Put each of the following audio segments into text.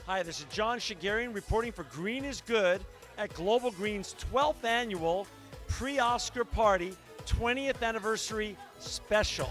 Hi, this is John Shigarian reporting for Green is Good at Global Green's 12th annual pre-Oscar party 20th anniversary special.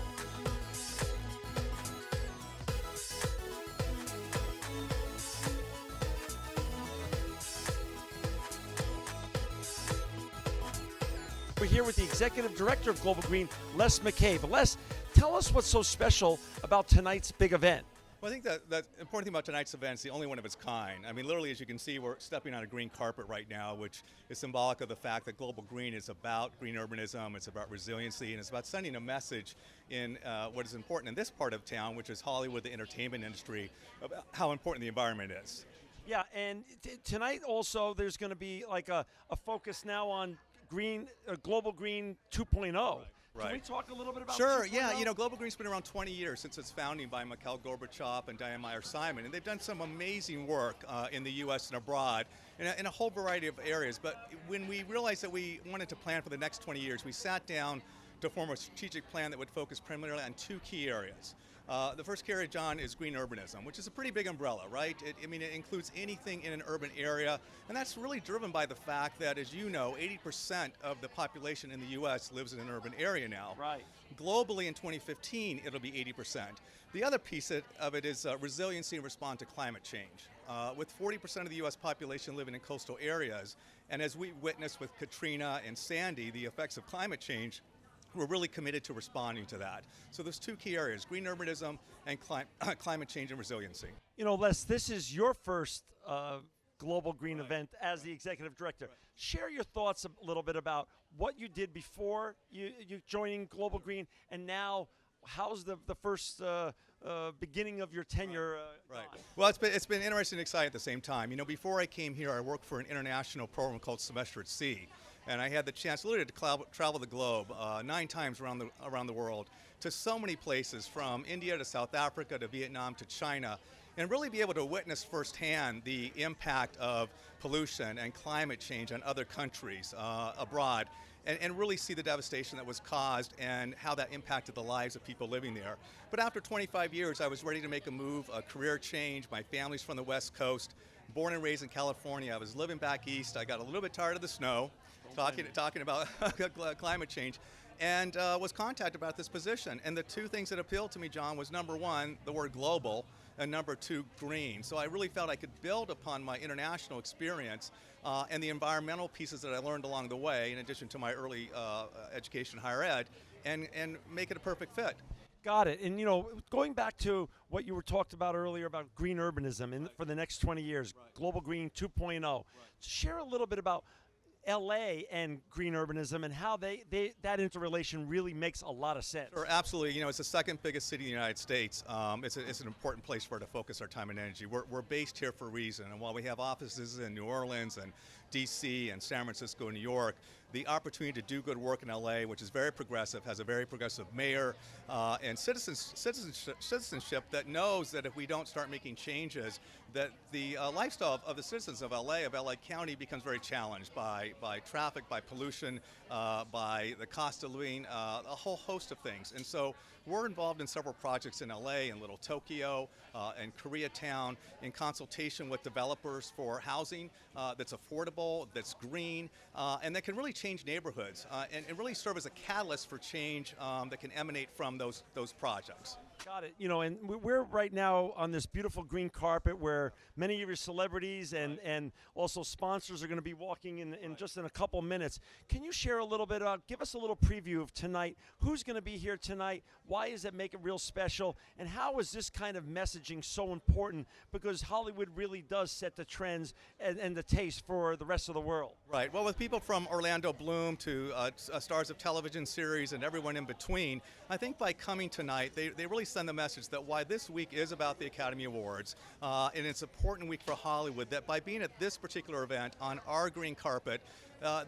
We're here with the Executive Director of Global Green, Les McCabe. Les, tell us what's so special about tonight's big event. Well, I think that important thing about tonight's event is the only one of its kind. I mean, literally, as you can see, we're stepping on a green carpet right now, which is symbolic of the fact that Global Green is about green urbanism, it's about resiliency, and it's about sending a message in what is important in this part of town, which is Hollywood, the entertainment industry, about how important the environment is. Yeah, and tonight also there's going to be like a focus now on green, Global Green 2.0. Right. Can we talk a little bit about Sure, 2.0? yeah. You know, Global Green's been around 20 years since its founding by Mikhail Gorbachev and Diane Meyer-Simon, and they've done some amazing work in the U.S. and abroad in a whole variety of areas. But when we realized that we wanted to plan for the next 20 years, we sat down to form a strategic plan that would focus primarily on two key areas. The first area, John, is green urbanism, which is a pretty big umbrella, right? It includes anything in an urban area, and that's really driven by the fact that, as you know, 80% of the population in the U.S. lives in an urban area now. Right. Globally, in 2015, it'll be 80%. The other piece of it is resiliency and respond to climate change. With 40% of the U.S. population living in coastal areas, and as we witnessed with Katrina and Sandy, the effects of climate change, we're really committed to responding to that. So there's two key areas, green urbanism and climate change and resiliency. You know, Les, this is your first Global Green event as the Executive Director. Right. Share your thoughts a little bit about what you did before you joining Global Green, and now how's the first beginning of your tenure Right. gone? Well, it's been interesting and exciting at the same time. You know, before I came here, I worked for an international program called Semester at Sea. And I had the chance literally to travel the globe 9 times around the world to so many places, from India to South Africa to Vietnam to China, and really be able to witness firsthand the impact of pollution and climate change on other countries abroad, and really see the devastation that was caused and how that impacted the lives of people living there. But after 25 years, I was ready to make a move, a career change. My family's from the West Coast, born and raised in California. I was living back east. I got a little bit tired of the snow. Talking about climate change, and was contacted about this position. And the two things that appealed to me, John, was number one, the word global, and number two, green. So I really felt I could build upon my international experience and the environmental pieces that I learned along the way, in addition to my early education, higher ed, and make it a perfect fit. Got it. And, you know, going back to what you were talked about earlier about green urbanism for the next 20 years, Global Green 2.0, share a little bit about LA and green urbanism and how that interrelation really makes a lot of sense. Sure, absolutely. You know, it's the second biggest city in the United States. It's an important place for us to focus our time and energy. We're based here for a reason, and while we have offices in New Orleans and DC and San Francisco and New York, the opportunity to do good work in LA, which is very progressive, has a very progressive mayor, and citizenship that knows that if we don't start making changes, that the lifestyle of the citizens of LA County becomes very challenged by traffic, by pollution, by the cost of living, a whole host of things. And so we're involved in several projects in LA, in Little Tokyo, and Koreatown, in consultation with developers for housing that's affordable, that's green, and that can really change neighborhoods and really serve as a catalyst for change that can emanate from those projects. Got it. You know, and we're right now on this beautiful green carpet where many of your celebrities and also sponsors are going to be walking in just in a couple minutes. Can you share a little bit, give us a little preview of tonight? Who's going to be here tonight? Why does it make it real special? And how is this kind of messaging so important? Because Hollywood really does set the trends and the taste for the rest of the world. Right. Well, with people from Orlando Bloom to stars of television series and everyone in between, I think by coming tonight, they really send the message that why this week is about the Academy Awards, and it's an important week for Hollywood, that by being at this particular event on our green carpet,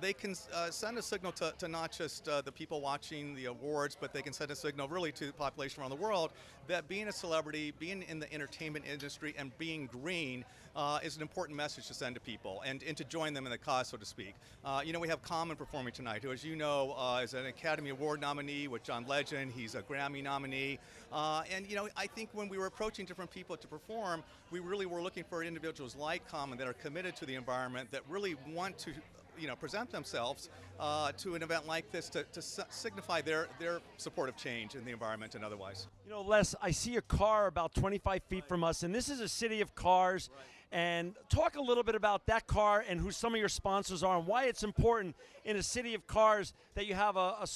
they can send a signal to not just the people watching the awards, but they can send a signal really to the population around the world that being a celebrity, being in the entertainment industry, and being green is an important message to send to people and to join them in the cause, so to speak. We have Common performing tonight, who, as you know, is an Academy Award nominee with John Legend. He's a Grammy nominee. I think when we were approaching different people to perform, we really were looking for individuals like Common that are committed to the environment, that really want to present themselves to an event like this to signify their support of change in the environment and otherwise. Les, I see a car about 25 feet from us, and this is a city of cars. Right. And talk a little bit about that car and who some of your sponsors are and why it's important in a city of cars that you have a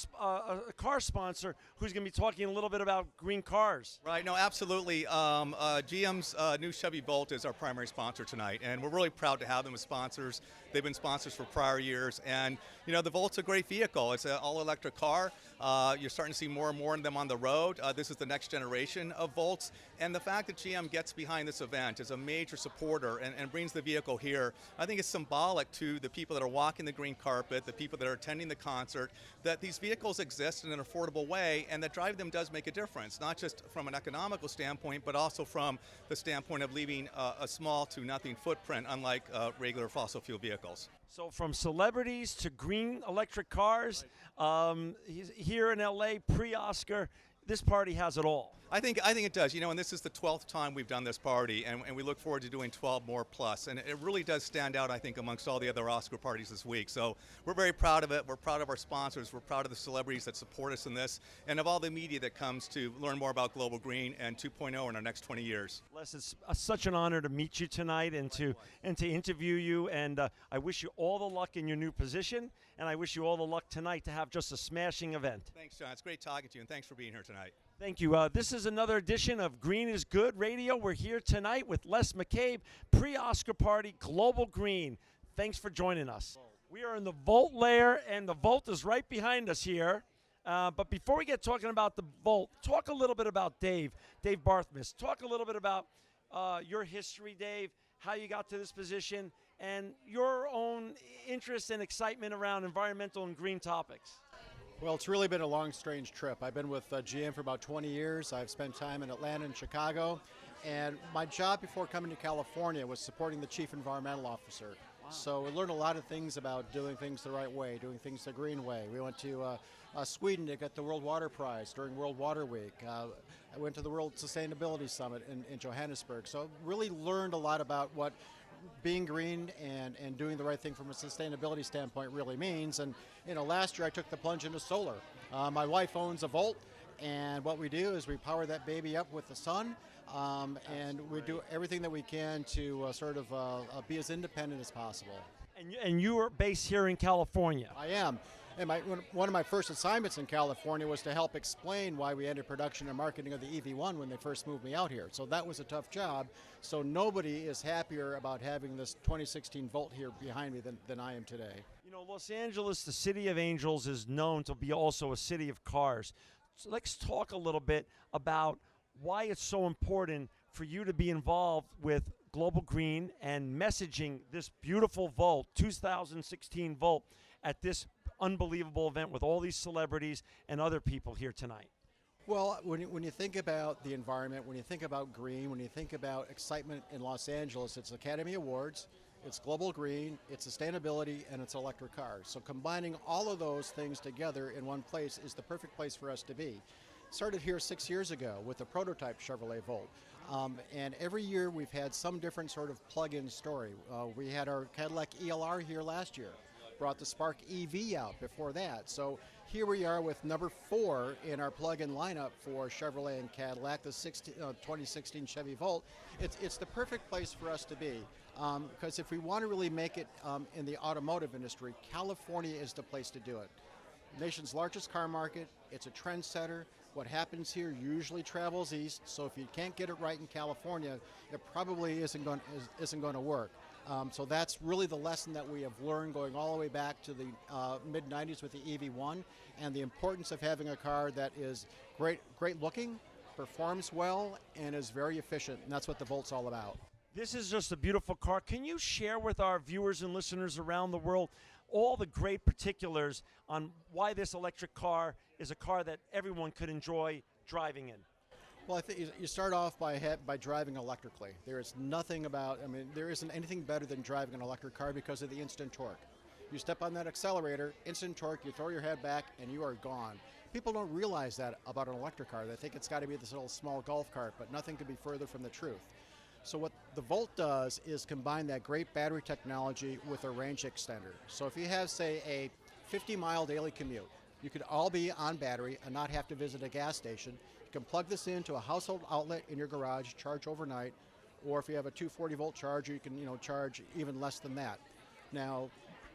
car sponsor who's going to be talking a little bit about green cars. Right, no, absolutely. GM's new Chevy Volt is our primary sponsor tonight, and we're really proud to have them as sponsors. They've been sponsors for prior years, and the Volt's a great vehicle. It's an all-electric car. You're starting to see more and more of them on the road. This is the next generation of Volts, and the fact that GM gets behind this event is a major supporter and brings the vehicle here, I think it's symbolic to the people that are walking the green carpet, the people that are attending the concert, that these vehicles exist in an affordable way, and that driving them does make a difference, not just from an economical standpoint, but also from the standpoint of leaving a small to nothing footprint, unlike regular fossil fuel vehicles. So from celebrities to green electric cars, here in LA, pre-Oscar, this party has it all. I think it does, and this is the 12th time we've done this party, and we look forward to doing 12 more plus, and it really does stand out, I think, amongst all the other Oscar parties this week. So we're very proud of it. We're proud of our sponsors. We're proud of the celebrities that support us in this, and of all the media that comes to learn more about Global Green and 2.0 in our next 20 years. Les, it's such an honor to meet you tonight and to interview you, and I wish you all the luck in your new position, and I wish you all the luck tonight to have just a smashing event. Thanks, John. It's great talking to you, and thanks for being here tonight. Thank you. This is another edition of Green is Good Radio. We're here tonight with Les McCabe, pre-Oscar party, Global Green. Thanks for joining us. We are in the Volt layer, and the Volt is right behind us here. But before we get talking about the Volt, talk a little bit about Dave Barthmas. Talk a little bit about your history, Dave, how you got to this position, and your own interest and excitement around environmental and green topics. Well, it's really been a long, strange trip. I've been with GM for about 20 years. I've spent time in Atlanta and Chicago. And my job before coming to California was supporting the Chief Environmental Officer. Wow. So we learned a lot of things about doing things the right way, doing things the green way. We went to Sweden to get the World Water Prize during World Water Week. I went to the World Sustainability Summit in Johannesburg. So really learned a lot about what being green and doing the right thing from a sustainability standpoint really means. And last year I took the plunge into solar. My wife owns a Volt, and what we do is we power that baby up with the sun, and we do everything that we can to be as independent as possible. And you are based here in California. I am. And one of my first assignments in California was to help explain why we ended production and marketing of the EV1 when they first moved me out here. So that was a tough job. So nobody is happier about having this 2016 Volt here behind me than I am today. Los Angeles, the city of angels, is known to be also a city of cars. So let's talk a little bit about why it's so important for you to be involved with Global Green and messaging this beautiful Volt, 2016 Volt, at this unbelievable event with all these celebrities and other people here tonight. Well, when you think about the environment, when you think about green, when you think about excitement in Los Angeles, it's Academy Awards, it's Global Green, it's sustainability, and it's electric cars. So combining all of those things together in one place is the perfect place for us to be. Started here 6 years ago with the prototype Chevrolet Volt. And every year we've had some different sort of plug-in story. We had our Cadillac ELR here last year. Brought the Spark EV out before that. So here we are with number 4 in our plug-in lineup for Chevrolet and Cadillac, the 2016 Chevy Volt. It's the perfect place for us to be, because if we want to really make it in the automotive industry, California is the place to do it. Nation's largest car market, it's a trendsetter. What happens here usually travels east, so if you can't get it right in California, it probably isn't going to work. So that's really the lesson that we have learned going all the way back to the mid-90s with the EV1, and the importance of having a car that is great looking, performs well, and is very efficient, and that's what the Volt's all about. This is just a beautiful car. Can you share with our viewers and listeners around the world all the great particulars on why this electric car is a car that everyone could enjoy driving in. Well, I think you start off by driving electrically. There is nothing about, I mean, there isn't anything better than driving an electric car because of the instant torque. You step on that accelerator, instant torque, you throw your head back, and you are gone. People don't realize that about an electric car. They think it's got to be this little small golf cart, but nothing could be further from the truth. So what the Volt does is combine that great battery technology with a range extender. So if you have, say, a 50-mile daily commute, you could all be on battery and not have to visit a gas station. You can plug this into a household outlet in your garage, charge overnight, or if you have a 240-volt charger, you can charge even less than that. Now,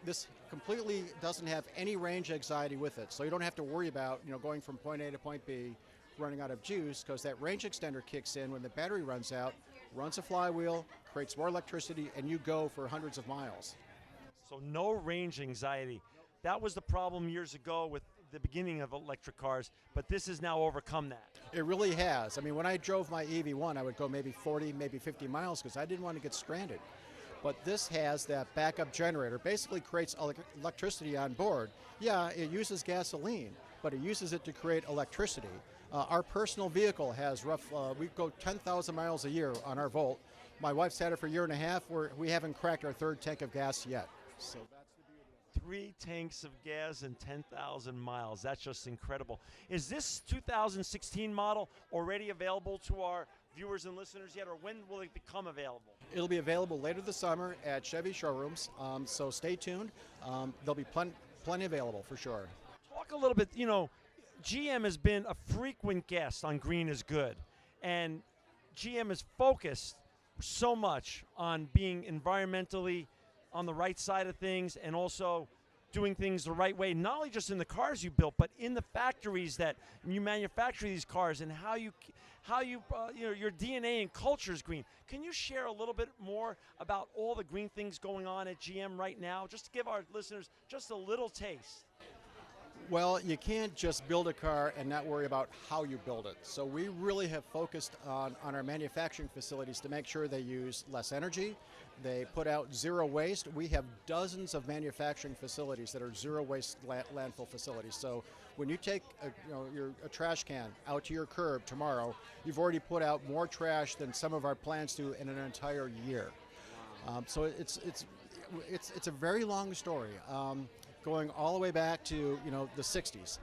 this completely doesn't have any range anxiety with it, so you don't have to worry about going from point A to point B, running out of juice, because that range extender kicks in when the battery runs out, runs a flywheel, creates more electricity, and you go for hundreds of miles. So no range anxiety. That was the problem years ago with the beginning of electric cars, but this has now overcome that. It really has. I mean, when I drove my EV1, I would go maybe 40, maybe 50 miles because I didn't want to get stranded. But this has that backup generator, basically creates electricity on board. Yeah, it uses gasoline, but it uses it to create electricity. Our personal vehicle has we go 10,000 miles a year on our Volt. My wife's had it for a year and a half. We haven't cracked our third tank of gas yet. So that's the beauty. 3 tanks of gas and 10,000 miles. That's just incredible. Is this 2016 model already available to our viewers and listeners yet, or when will it become available? It'll be available later this summer at Chevy showrooms, so stay tuned. There'll be plenty available for sure. Talk a little bit, GM has been a frequent guest on Green is Good, and GM is focused so much on being environmentally on the right side of things and also doing things the right way, not only just in the cars you built, but in the factories that you manufacture these cars and how you your DNA and culture is green. Can you share a little bit more about all the green things going on at GM right now, just to give our listeners just a little taste? Well, you can't just build a car and not worry about how you build it. So we really have focused on our manufacturing facilities to make sure they use less energy. They put out zero waste. We have dozens of manufacturing facilities that are zero waste landfill facilities. So when you take a trash can out to your curb tomorrow, you've already put out more trash than some of our plants do in an entire year. So it's a very long story. Going all the way back to the 60s,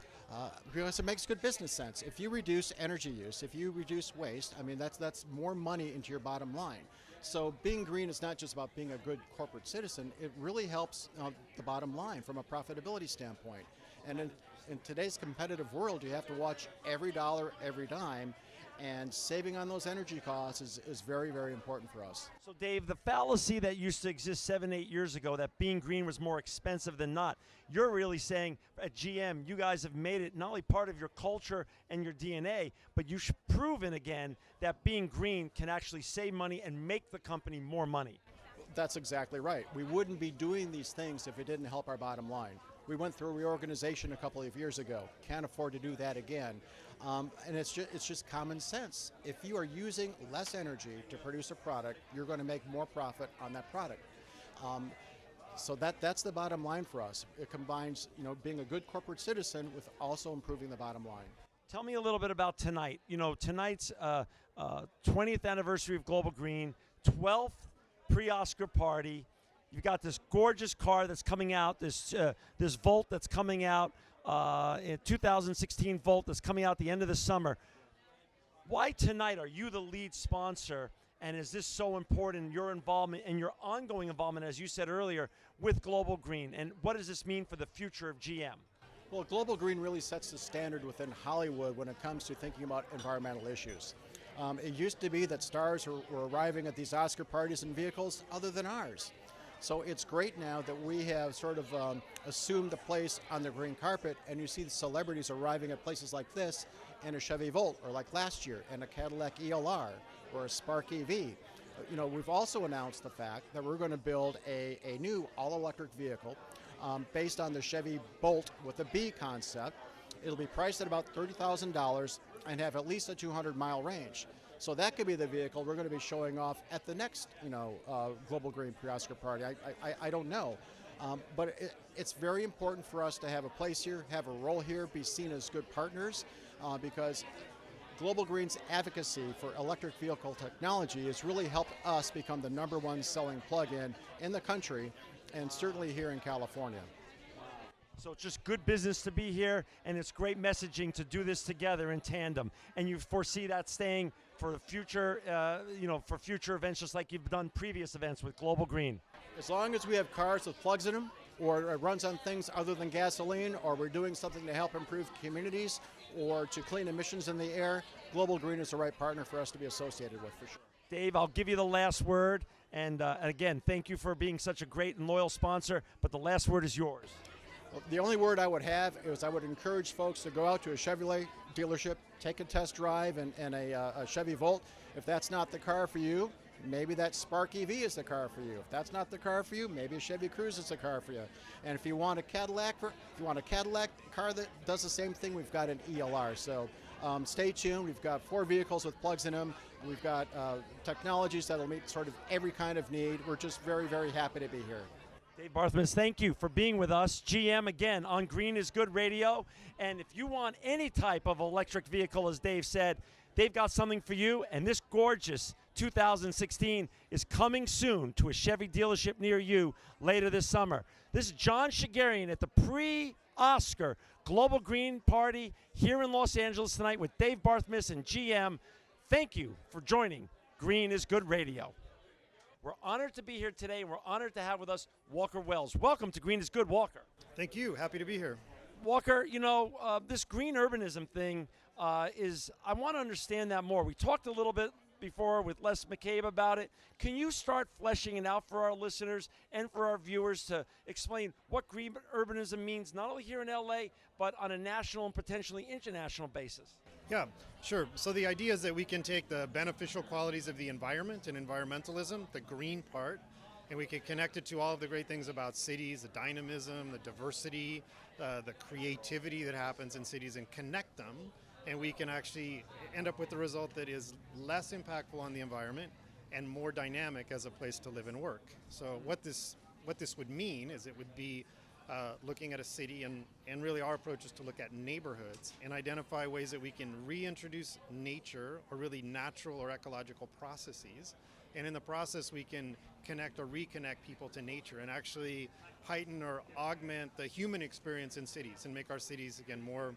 because it makes good business sense. If you reduce energy use, if you reduce waste, I mean that's more money into your bottom line. So being green is not just about being a good corporate citizen. It really helps the bottom line from a profitability standpoint. And in today's competitive world, you have to watch every dollar, every dime. And saving on those energy costs is very, very important for us. So, Dave, the fallacy that used to exist 7-8 years ago, that being green was more expensive than not, you're really saying at GM, you guys have made it not only part of your culture and your DNA, but you've proven again that being green can actually save money and make the company more money. That's exactly right. We wouldn't be doing these things if it didn't help our bottom line. We went through a reorganization a couple of years ago. Can't afford to do that again. And it's just common sense. If you are using less energy to produce a product, you're going to make more profit on that product. So that's the bottom line for us. It combines, being a good corporate citizen with also improving the bottom line. Tell me a little bit about tonight. Tonight's 20th anniversary of Global Green, 12th pre-Oscar party. You've got this gorgeous car that's coming out, this Volt that's coming out, in 2016 Volt that's coming out at the end of the summer. Why tonight are you the lead sponsor, and is this so important, your involvement and your ongoing involvement, as you said earlier, with Global Green, and what does this mean for the future of GM? Well, Global Green really sets the standard within Hollywood when it comes to thinking about environmental issues. It used to be that stars were arriving at these Oscar parties in vehicles other than ours. So it's great now that we have sort of assumed a place on the green carpet, and you see the celebrities arriving at places like this in a Chevy Volt, or like last year in a Cadillac ELR or a Spark EV. We've also announced the fact that we're going to build a new all-electric vehicle based on the Chevy Bolt with a B concept. It'll be priced at about $30,000 and have at least a 200-mile range. So that could be the vehicle we're going to be showing off at the next, Global Green pre-Oscar party. I don't know. It's very important for us to have a place here, have a role here, be seen as good partners, because Global Green's advocacy for electric vehicle technology has really helped us become the #1 selling plug-in in the country, and certainly here in California. So it's just good business to be here, and it's great messaging to do this together in tandem. And you foresee that staying for the future, for future events, just like you've done previous events with Global Green. As long as we have cars with plugs in them, or it runs on things other than gasoline, or we're doing something to help improve communities or to clean emissions in the air, Global Green is the right partner for us to be associated with, for sure. Dave, I'll give you the last word. And again, thank you for being such a great and loyal sponsor, but the last word is yours. Well, the only word I would have is I would encourage folks to go out to a Chevrolet dealership, take a test drive in a Chevy Volt. If that's not the car for you, maybe that Spark EV is the car for you. If that's not the car for you, maybe a Chevy Cruze is the car for you. And if you want a Cadillac car that does the same thing, we've got an ELR. So stay tuned. We've got 4 vehicles with plugs in them. We've got technologies that'll meet sort of every kind of need. We're just very, very happy to be here. Dave Barthmas, thank you for being with us. GM, again, on Green is Good Radio. And if you want any type of electric vehicle, as Dave said, they've got something for you. And this gorgeous 2016 is coming soon to a Chevy dealership near you later this summer. This is John Shigarian at the pre-Oscar Global Green Party here in Los Angeles tonight with Dave Barthmas and GM. Thank you for joining Green is Good Radio. We're honored to be here today, and we're honored to have with us Walker Wells. Welcome to Green is Good, Walker. Thank you. Happy to be here. Walker, this green urbanism thing I want to understand that more. We talked a little bit before with Les McCabe about it. Can you start fleshing it out for our listeners and for our viewers to explain what green urbanism means, not only here in LA, but on a national and potentially international basis? Yeah, sure. So the idea is that we can take the beneficial qualities of the environment and environmentalism, the green part, and we can connect it to all of the great things about cities, the dynamism, the diversity, the creativity that happens in cities, and connect them. And we can actually end up with a result that is less impactful on the environment and more dynamic as a place to live and work. So what this would mean is it would be looking at a city, and really our approach is to look at neighborhoods and identify ways that we can reintroduce nature or really natural or ecological processes. And in the process, we can connect or reconnect people to nature and actually heighten or augment the human experience in cities and make our cities, again, more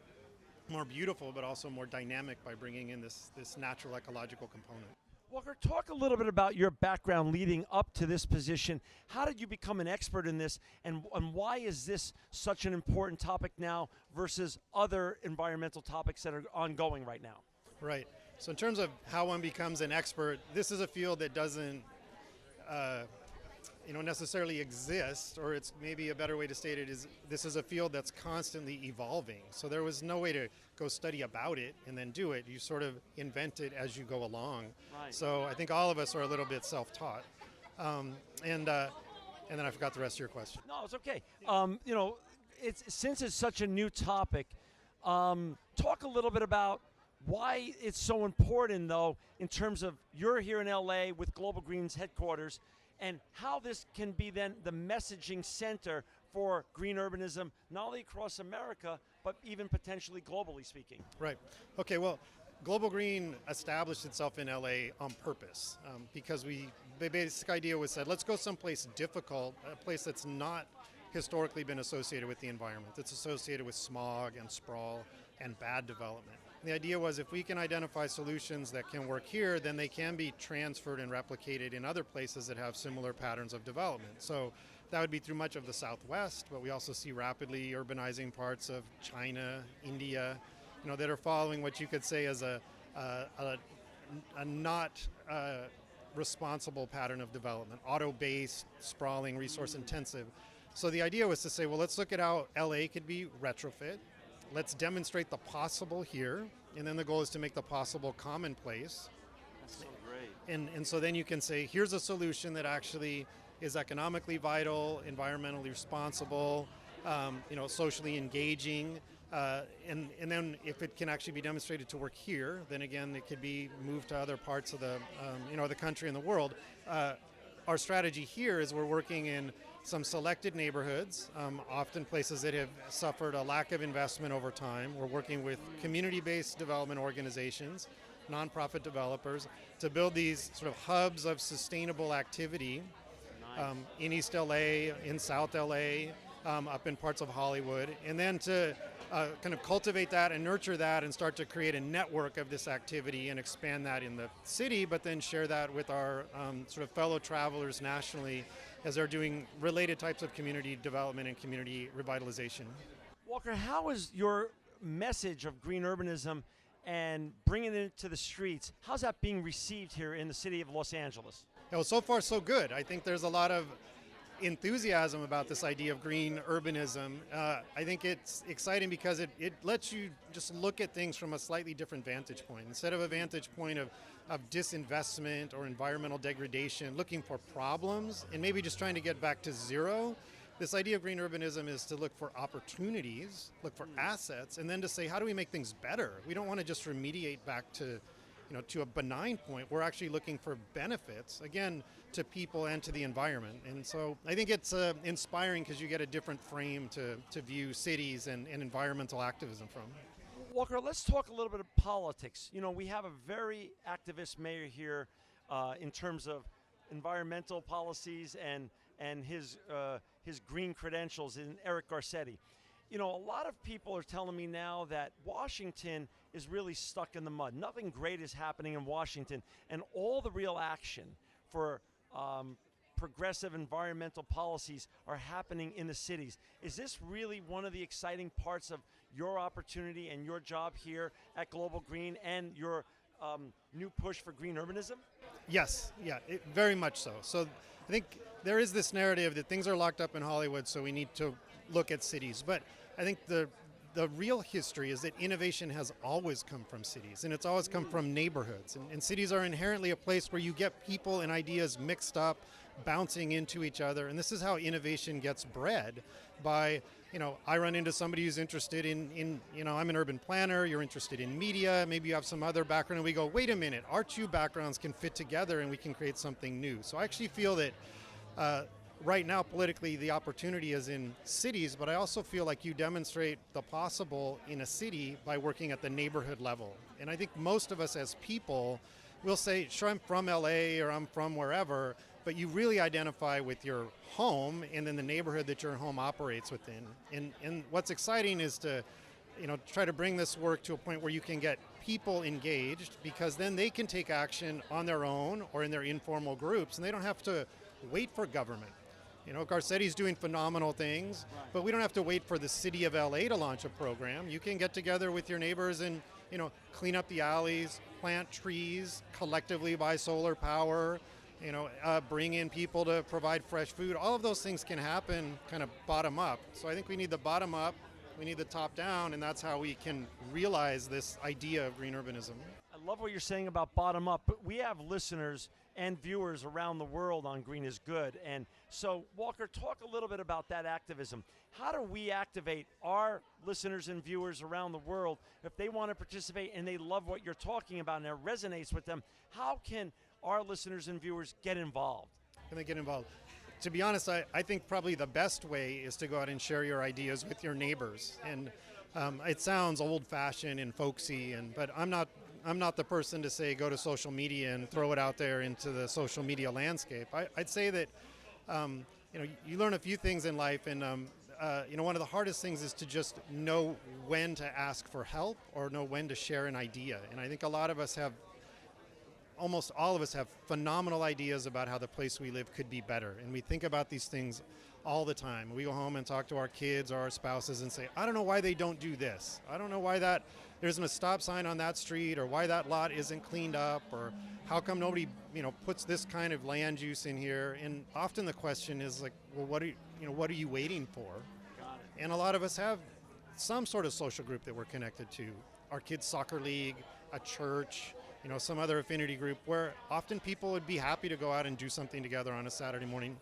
beautiful, but also more dynamic by bringing in this natural ecological component. Walker, talk a little bit about your background leading up to this position. How did you become an expert in this, and why is this such an important topic now versus other environmental topics that are ongoing right now? Right. So in terms of how one becomes an expert, this is a field that doesn't necessarily exist, or it's maybe a better way to state it is this is a field that's constantly evolving. So there was no way to go study about it and then do it. You sort of invent it as you go along. Right. So I think all of us are a little bit self-taught. And then I forgot the rest of your question. No, it's okay. Since it's such a new topic, talk a little bit about why it's so important, though, in terms of you're here in LA with Global Green's headquarters, and how this can be then the messaging center for green urbanism, not only across America, but even potentially globally speaking. Right. Okay, well, Global Green established itself in LA on purpose because the basic idea was said, let's go someplace difficult, a place that's not historically been associated with the environment, that's associated with smog and sprawl and bad development. The idea was if we can identify solutions that can work here, then they can be transferred and replicated in other places that have similar patterns of development. So that would be through much of the Southwest, but we also see rapidly urbanizing parts of China, India, that are following what you could say as a not responsible pattern of development, auto-based, sprawling, resource-intensive. So the idea was to say, well, let's look at how LA could be retrofit. Let's demonstrate the possible here, and then the goal is to make the possible commonplace. That's so great. And so then you can say, here's a solution that actually is economically vital, environmentally responsible, socially engaging, and then if it can actually be demonstrated to work here, then again it could be moved to other parts of the the country and the world. Our strategy here is we're working in some selected neighborhoods, often places that have suffered a lack of investment over time. We're working with community-based development organizations, nonprofit developers, to build these sort of hubs of sustainable activity in East LA, in South LA, up in parts of Hollywood, and then to kind of cultivate that and nurture that and start to create a network of this activity and expand that in the city, but then share that with our sort of fellow travelers nationally as they're doing related types of community development and community revitalization. Walker, how is your message of green urbanism and bringing it to the streets, how's that being received here in the city of Los Angeles? Well, so far so good. I think there's a lot of enthusiasm about this idea of green urbanism. I think it's exciting because it lets you just look at things from a slightly different vantage point. Instead of a vantage point of disinvestment or environmental degradation, looking for problems and maybe just trying to get back to zero, this idea of green urbanism is to look for opportunities, look for assets, and then to say, how do we make things better? We don't want to just remediate back to to a benign point. We're actually looking for benefits, again, to people and to the environment. And so I think it's inspiring because you get a different frame to view cities and environmental activism from. Walker, let's talk a little bit of politics. We have a very activist mayor here in terms of environmental policies and his green credentials in Eric Garcetti. A lot of people are telling me now that Washington is really stuck in the mud. Nothing great is happening in Washington, and all the real action for progressive environmental policies are happening in the cities. Is this really one of the exciting parts of your opportunity and your job here at Global Green and your new push for green urbanism? Yes, yeah, very much so. So I think there is this narrative that things are locked up in Hollywood, so we need to look at cities. But I think the real history is that innovation has always come from cities, and it's always come from neighborhoods. And cities are inherently a place where you get people and ideas mixed up, bouncing into each other. And this is how innovation gets bred by, I run into somebody who's interested in I'm an urban planner, you're interested in media, maybe you have some other background, and we go, wait a minute, our two backgrounds can fit together and we can create something new. So I actually feel that right now, politically, the opportunity is in cities, but I also feel like you demonstrate the possible in a city by working at the neighborhood level. And I think most of us as people will say, sure, I'm from LA or I'm from wherever, but you really identify with your home and then the neighborhood that your home operates within. And what's exciting is to try to bring this work to a point where you can get people engaged, because then they can take action on their own or in their informal groups, and they don't have to wait for government. Garcetti's doing phenomenal things, but we don't have to wait for the city of LA to launch a program. You can get together with your neighbors and, clean up the alleys, plant trees, collectively buy solar power, bring in people to provide fresh food. All of those things can happen kind of bottom up. So I think we need the bottom up, we need the top down, and that's how we can realize this idea of green urbanism. I love what you're saying about bottom up, but we have listeners and viewers around the world on Green is Good. And so, Walker, talk a little bit about that activism. How do we activate our listeners and viewers around the world if they want to participate and they love what you're talking about and it resonates with them? How can our listeners and viewers get involved? Can they get involved? To be honest, I think probably the best way is to go out and share your ideas with your neighbors. And it sounds old-fashioned and folksy, but I'm not the person to say go to social media and throw it out there into the social media landscape. I'd say that you learn a few things in life, and one of the hardest things is to just know when to ask for help or know when to share an idea. And I think almost all of us have phenomenal ideas about how the place we live could be better, and we think about these things all the time. We go home and talk to our kids or our spouses and say, I don't know why they don't do this. I don't know why there isn't a stop sign on that street, or why that lot isn't cleaned up, or how come nobody puts this kind of land use in here. And often the question is like, well, what are you waiting for? Got it. And a lot of us have some sort of social group that we're connected to. Our kids' soccer league, a church, some other affinity group, where often people would be happy to go out and do something together on a Saturday morning.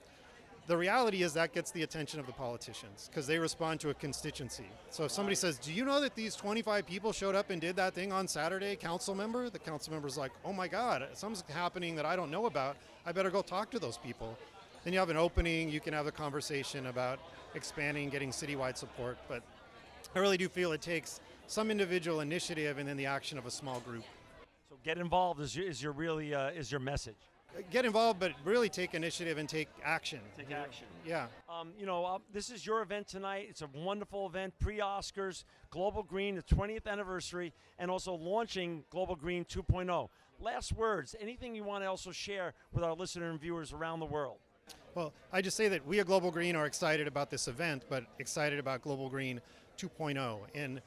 The reality is that gets the attention of the politicians because they respond to a constituency. So if somebody says, do you know that these 25 people showed up and did that thing on Saturday, council member? The council member's like, oh my God, something's happening that I don't know about. I better go talk to those people. then you have an opening, you can have a conversation about expanding, getting citywide support. But I really do feel it takes some individual initiative and then the action of a small group. So get involved is your message. Get involved, but really take initiative and take action. Take action. Yeah. This is your event tonight. It's a wonderful event, pre-Oscars, Global Green, the 20th anniversary, and also launching Global Green 2.0. Last words, anything you want to also share with our listener and viewers around the world? Well, I just say that we at Global Green are excited about this event, but excited about Global Green 2.0. And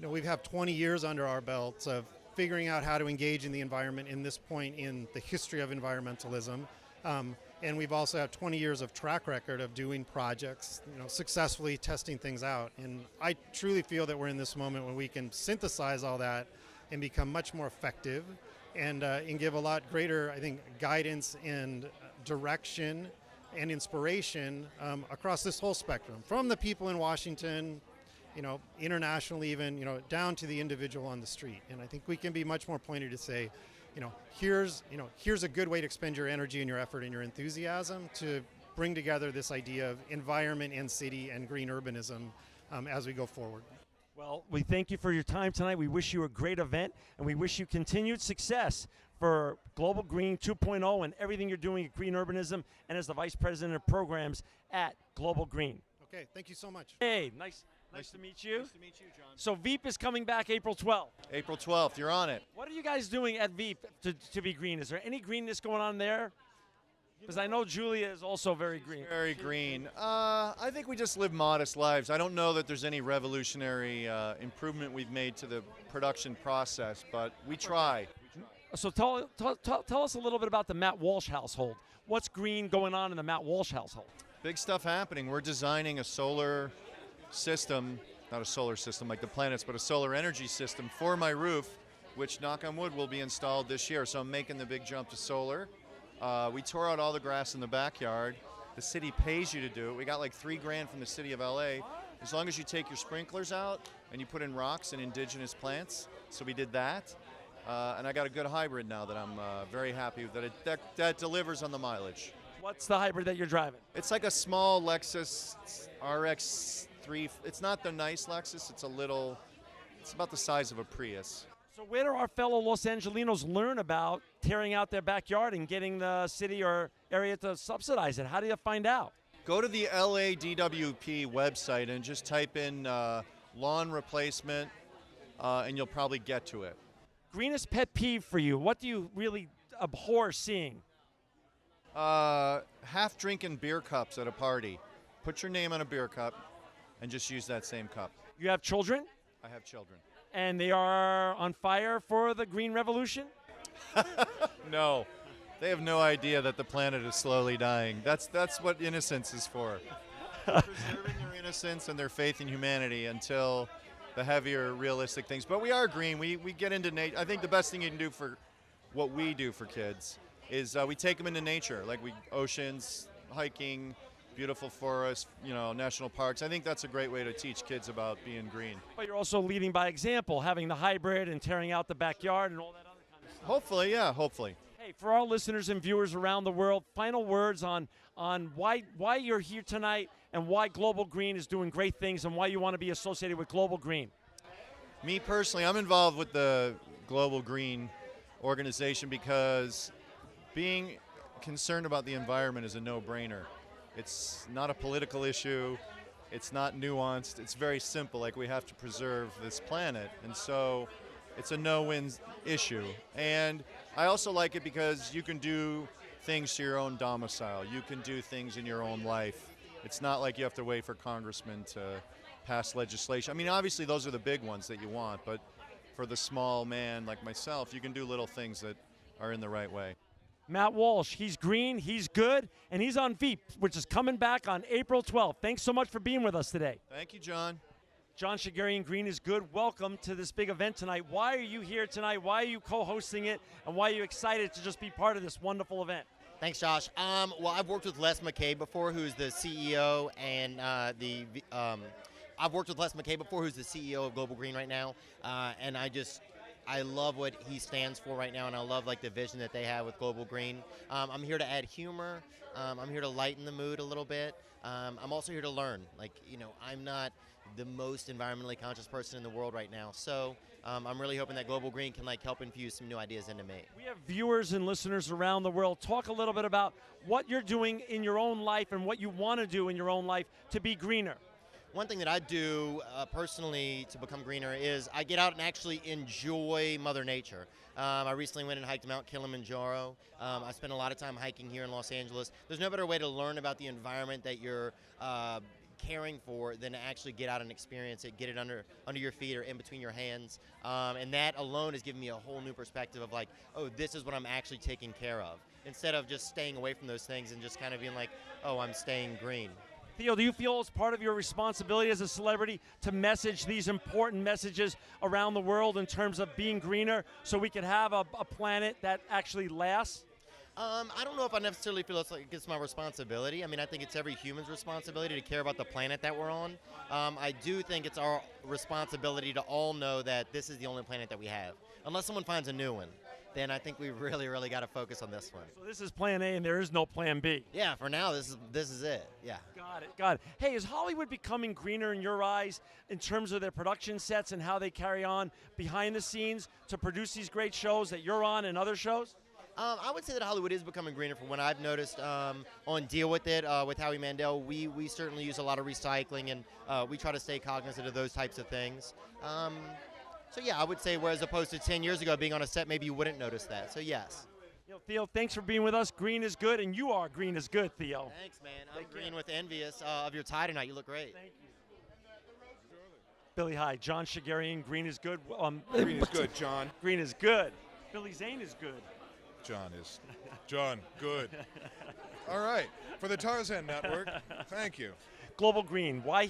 we have 20 years under our belts of figuring out how to engage in the environment in this point in the history of environmentalism. And we've also had 20 years of track record of doing projects, successfully testing things out. And I truly feel that we're in this moment when we can synthesize all that and become much more effective and give a lot greater, I think, guidance and direction and inspiration across this whole spectrum, from the people in Washington, internationally even, down to the individual on the street. And I think we can be much more pointed to say, here's a good way to expend your energy and your effort and your enthusiasm to bring together this idea of environment and city and green urbanism as we go forward. Well, we thank you for your time tonight. We wish you a great event, and we wish you continued success for Global Green 2.0 and everything you're doing at Green Urbanism and as the Vice President of Programs at Global Green. Okay, thank you so much. Hey, nice to meet you. Nice to meet you, John. So Veep is coming back April 12th. April 12th, you're on it. What are you guys doing at Veep to be green? Is there any greenness going on there? Because I know Julia is also very green. Very green. I think we just live modest lives. I don't know that there's any revolutionary improvement we've made to the production process, but we try. So tell us a little bit about the Matt Walsh household. What's green going on in the Matt Walsh household? Big stuff happening. We're designing a solar system, not a solar system like the planets, but a solar energy system for my roof, which, knock on wood, will be installed this year. So I'm making the big jump to solar. We tore out all the grass in the backyard. The city pays you to do it. We got like $3 grand from the city of LA. As long as you take your sprinklers out and you put in rocks and indigenous plants. So we did that. And I got a good hybrid now that I'm very happy with, that delivers on the mileage. What's the hybrid that you're driving? It's like a small Lexus RX-3. It's not the nice Lexus. It's about the size of a Prius. So where do our fellow Los Angelinos learn about tearing out their backyard and getting the city or area to subsidize it? How do you find out? Go to the LADWP website and just type in lawn replacement, and you'll probably get to it. Greenest pet peeve for you. What do you really abhor seeing? Half drinking beer cups at a party. Put your name on a beer cup and just use that same cup. You have children? I have children. And they are on fire for the green revolution? No. They have no idea that the planet is slowly dying. That's what innocence is for. Preserving their innocence and their faith in humanity until the heavier, realistic things. But we are green. We get into nature. I think the best thing you can do for what we do for kids is we take them into nature, like oceans, hiking, beautiful forests, national parks. I think that's a great way to teach kids about being green. But you're also leading by example, having the hybrid and tearing out the backyard and all that other kind of stuff. Hopefully, yeah, hopefully. Hey, for our listeners and viewers around the world, final words on why you're here tonight and why Global Green is doing great things and why you want to be associated with Global Green. Me personally, I'm involved with the Global Green organization because being concerned about the environment is a no-brainer. It's not a political issue. It's not nuanced. It's very simple. Like, we have to preserve this planet. And so it's a no-win issue. And I also like it because you can do things to your own domicile. You can do things in your own life. It's not like you have to wait for congressmen to pass legislation. I mean, obviously, those are the big ones that you want. But for the small man like myself, you can do little things that are in the right way. Matt Walsh, he's green, he's good, and he's on Veep, which is coming back on April 12th. Thanks so much for being with us today. Thank you, John. John Shigerian, Green is Good. Welcome to this big event tonight. Why are you here tonight? Why are you co-hosting it? And why are you excited to just be part of this wonderful event? Thanks, Josh. Well, I've worked with Les McCabe before, who's the CEO and I've worked with Les McCabe before, who's the CEO of Global Green right now, and I just I love what he stands for right now, and I love like the vision that they have with Global Green. I'm here to add humor. I'm here to lighten the mood a little bit. I'm also here to learn. Like, I'm not the most environmentally conscious person in the world right now, so I'm really hoping that Global Green can like help infuse some new ideas into me. We have viewers and listeners around the world. Talk a little bit about what you're doing in your own life and what you want to do in your own life to be greener. One thing that I do personally to become greener is I get out and actually enjoy Mother Nature. I recently went and hiked Mount Kilimanjaro. I spent a lot of time hiking here in Los Angeles. There's no better way to learn about the environment that you're caring for than to actually get out and experience it, get it under your feet or in between your hands. And that alone has given me a whole new perspective of like, oh, this is what I'm actually taking care of. Instead of just staying away from those things and just kind of being like, oh, I'm staying green. Theo, do you feel it's part of your responsibility as a celebrity to message these important messages around the world in terms of being greener so we can have a planet that actually lasts? I don't know if I necessarily feel it's my responsibility. I mean, I think it's every human's responsibility to care about the planet that we're on. I do think it's our responsibility to all know that this is the only planet that we have. Unless someone finds a new one, then I think we really, really got to focus on this one. So this is plan A and there is no plan B. Yeah, for now, this is it. Yeah. Got it. Hey, is Hollywood becoming greener in your eyes in terms of their production sets and how they carry on behind the scenes to produce these great shows that you're on and other shows? I would say that Hollywood is becoming greener from what I've noticed on Deal With It with Howie Mandel. We certainly use a lot of recycling, and we try to stay cognizant of those types of things. So yeah, I would say whereas opposed to 10 years ago being on a set, maybe you wouldn't notice that. So yes. Theo, thanks for being with us. Green is good, and you are green is good, Theo. Thanks, man. I'm green with envious of your tie tonight. You look great. Thank you. Billy, hi. John Shigerian, green is good. Green is good, John. Green is good. Billy Zane is good. John, good. All right, for the Tarzan Network, thank you. Global Green. Why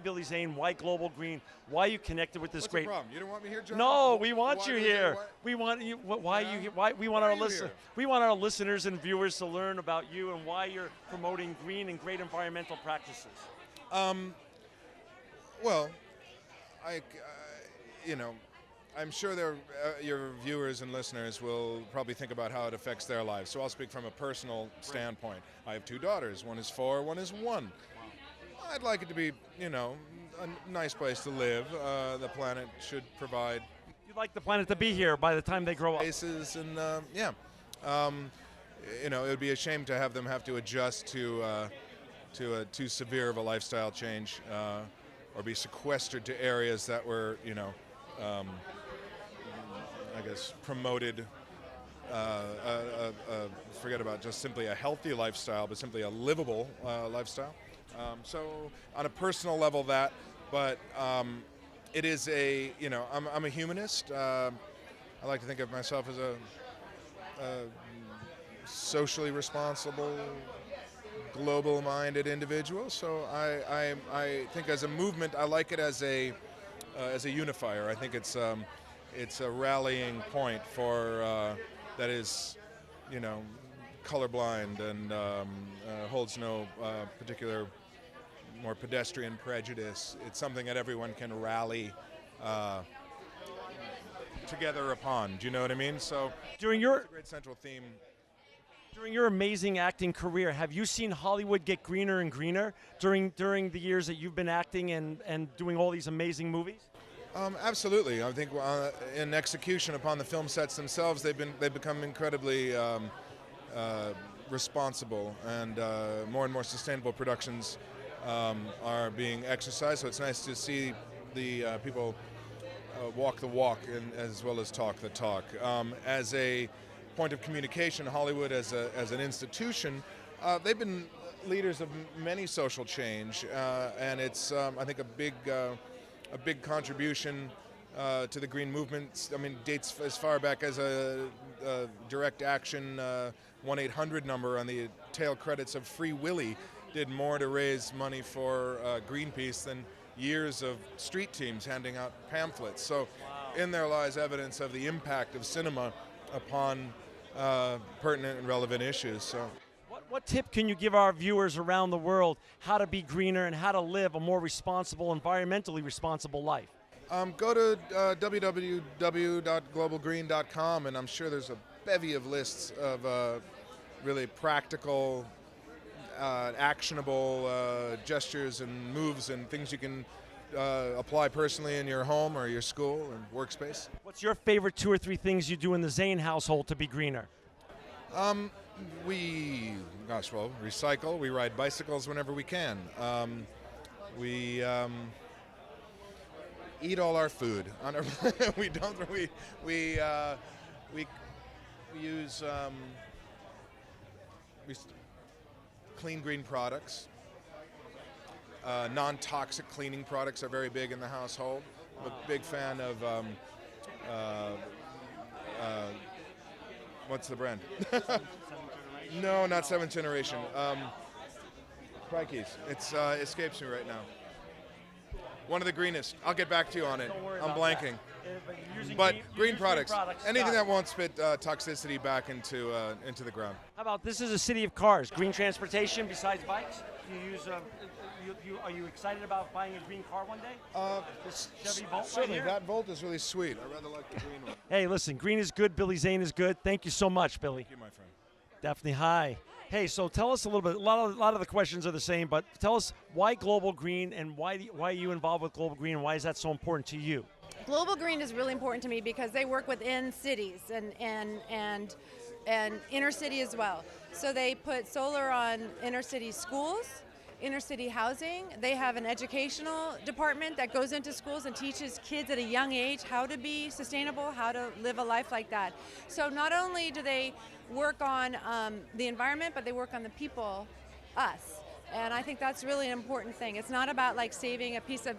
Billy Zane? Why Global Green? Why are you connected with this What's great? the problem? You don't want me here, John? No, we want Why you was here. it- We want you. Why Yeah? you? Why we want Why our are you listen. here? We want our listeners and viewers to learn about you and why you're promoting green and great environmental practices. Well, I'm sure your viewers and listeners will probably think about how it affects their lives. So I'll speak from a personal standpoint. I have 2 daughters. One is 4, one is 1. I'd like it to be, a nice place to live. The planet should provide You'd like the planet to be here by the time they grow up. places, and it would be a shame to have them have to adjust to too severe of a lifestyle change, or be sequestered to areas that were, I guess, promoted. Forget about just simply a healthy lifestyle, but simply a livable lifestyle. So on a personal level, but it is I'm a humanist. I like to think of myself as a socially responsible, global-minded individual. So I think as a movement, I like it as a unifier. I think it's a rallying point for that is, colorblind and holds no particular more pedestrian prejudice. It's something that everyone can rally together upon. Do you know what I mean? So During your it's a great central theme. During your amazing acting career, have you seen Hollywood get greener and greener during the years that you've been acting and doing all these amazing movies? Absolutely. I think in execution upon the film sets themselves, they've become incredibly responsible, and more sustainable productions are being exercised. So it's nice to see the people walk the walk as well as talk the talk. As a point of communication, Hollywood as an institution, they've been leaders of many social change, and it's I think a big contribution to the green movement. I mean, dates as far back as a direct action 1-800 number on the tail credits of Free Willy did more to raise money for Greenpeace than years of street teams handing out pamphlets. So in there lies evidence of the impact of cinema upon pertinent and relevant issues. So. What tip can you give our viewers around the world how to be greener and how to live a more responsible, environmentally responsible life? Go to www.globalgreen.com, and I'm sure there's a bevy of lists of really practical, actionable gestures and moves and things you can apply personally in your home or your school and workspace. What's your favorite 2 or 3 things you do in the Zane household to be greener? We recycle. We ride bicycles whenever we can. We eat all our food. We don't. We use clean green products. Non-toxic cleaning products are very big in the household. I'm a big fan of what's the brand? No, not Seventh Generation. Crikeys. It's escapes me right now. One of the greenest. I'll get back to you on it. Don't worry I'm about blanking. that. But You green use products. Anything Got that it. won't spit toxicity back into the ground. How about this is a city of cars, green transportation besides bikes? You use are you excited about buying a green car one day? This Chevy Volt right Certainly, here? that Volt is really sweet. I rather like the green one. Hey, listen, green is good. Billy Zane is good. Thank you so much, Billy. Thank you, my friend. Daphne, hi. Hey, so tell us a little bit. A lot of the questions are the same, but tell us why Global Green and why are you involved with Global Green and why is that so important to you? Global Green is really important to me because they work within cities and inner city as well. So they put solar on inner city schools, inner city housing. They have an educational department that goes into schools and teaches kids at a young age how to be sustainable, how to live a life like that. So not only do they work on the environment, but they work on the people, us. And I think that's really an important thing. It's not about like saving a piece of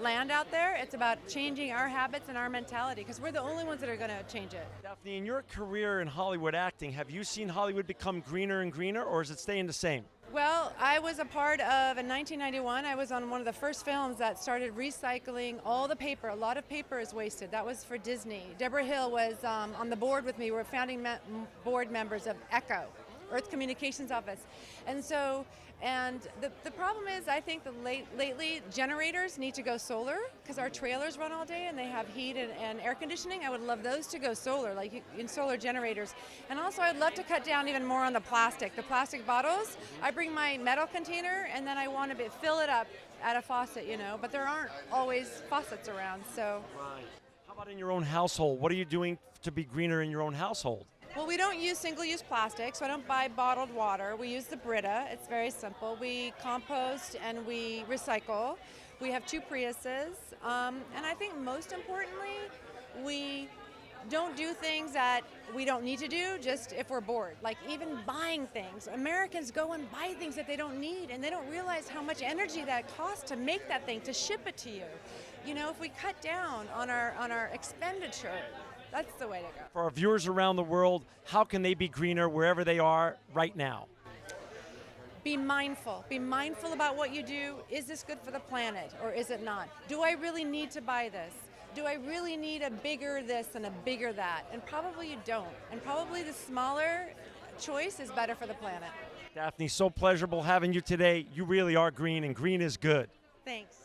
land out there. It's about changing our habits and our mentality because we're the only ones that are going to change it. Daphne, in your career in Hollywood acting, have you seen Hollywood become greener and greener, or is it staying the same? Well, I was a part of, in 1991, I was on one of the first films that started recycling all the paper. A lot of paper is wasted. That was for Disney. Deborah Hill was on the board with me. We're founding board members of ECHO, Earth Communications Office. And so, the problem is, I think that lately generators need to go solar because our trailers run all day and they have heat and air conditioning. I would love those to go solar, like in solar generators. And also, I'd love to cut down even more on the plastic bottles. I bring my metal container and then I want to fill it up at a faucet, but there aren't always faucets around, so. Right. How about in your own household? What are you doing to be greener in your own household? Well, we don't use single-use plastic, so I don't buy bottled water. We use the Brita. It's very simple. We compost and we recycle. We have 2 Priuses. And I think most importantly, we don't do things that we don't need to do just if we're bored. Like even buying things. Americans go and buy things that they don't need, and they don't realize how much energy that costs to make that thing, to ship it to you. If we cut down on our expenditure, that's the way to go. For our viewers around the world, how can they be greener wherever they are right now? Be mindful. Be mindful about what you do. Is this good for the planet or is it not? Do I really need to buy this? Do I really need a bigger this and a bigger that? And probably you don't. And probably the smaller choice is better for the planet. Daphne, so pleasurable having you today. You really are green, and green is good. Thanks.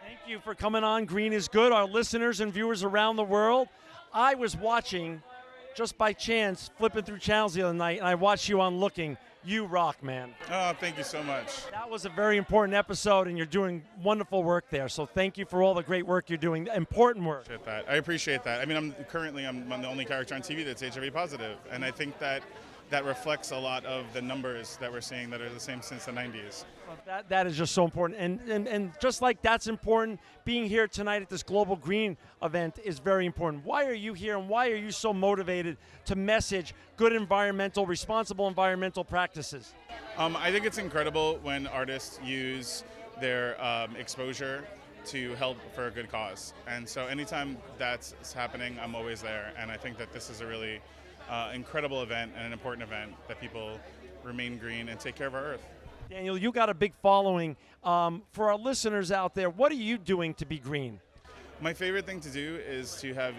Thank you for coming on Green is Good, our listeners and viewers around the world. I was watching, just by chance, flipping through channels the other night, and I watched you on Looking. You rock, man. Oh, thank you so much. That was a very important episode, and you're doing wonderful work there. So thank you for all the great work you're doing, important work. I appreciate that. I mean, I'm the only character on TV that's HIV positive, and I think that reflects a lot of the numbers that we're seeing that are the same since the 90s. That is just so important. And just like that's important, being here tonight at this Global Green event is very important. Why are you here, and why are you so motivated to message good responsible environmental practices? I think it's incredible when artists use their exposure to help for a good cause. And so anytime that's happening, I'm always there. And I think that this is a really incredible event and an important event that people remain green and take care of our earth. Daniel, you got a big following. For our listeners out there, what are you doing to be green? My favorite thing to do is to have